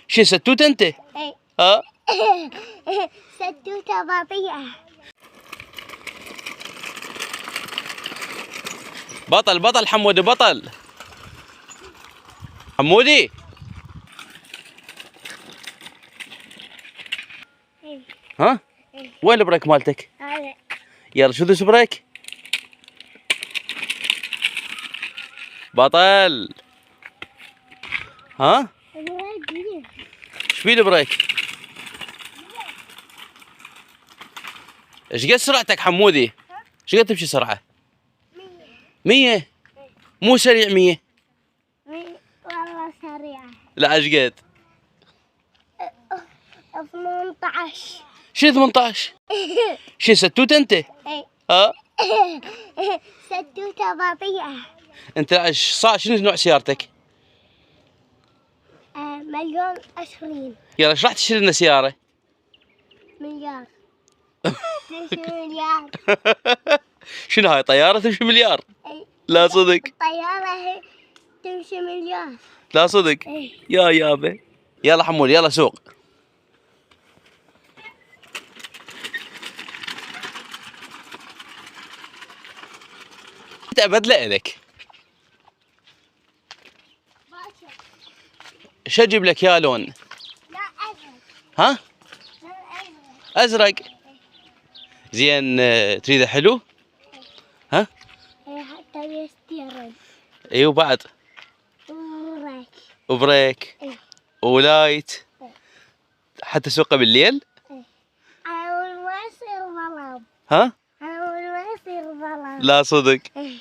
شو ستوت انت؟ اي. ها؟ ستوتة بطيئة. بطل بطل حمودي بطل. حمودي اي. ها؟ اي. وين البريك مالتك؟ هذا. يلا شو ذس بريك؟ بطل. ها؟ ايش فيه البريك؟ ايش قد سرعتك حمودي؟ ايش قد تمشي سرعة؟ 100. مو سريع 100. والله سريعة. لا ايش قد؟ 18. شو 18؟ شو ستوت انت؟ اي. ها؟ ستوتة بطيئة. انت ايش صار شنو نوع سيارتك؟ 1,20,000,000. يلا ايش راح تشتري لنا سيارة؟ مليار. تمشي مليار. شنو هاي طيارة تمشي مليار؟ اي. لا صدق. الطيارة هي تمشي مليار. لا صدق. اي. يا يابا. يلا حمود يلا سوق. انت ابدله الك. باشا. ايش اجيب لك يا لون؟ لا أزرق. ها؟ لا أزرق. ازرق. زين تريده حلو؟ ها؟ حتى بيستيرن. اي وبعد؟ وراك. وبريك. اي. ولايت. اي. حتى سوقه بالليل؟ اي. أول ما يصير ظلام. ها؟ أول ما يصير ظلام. لا صدق. اي.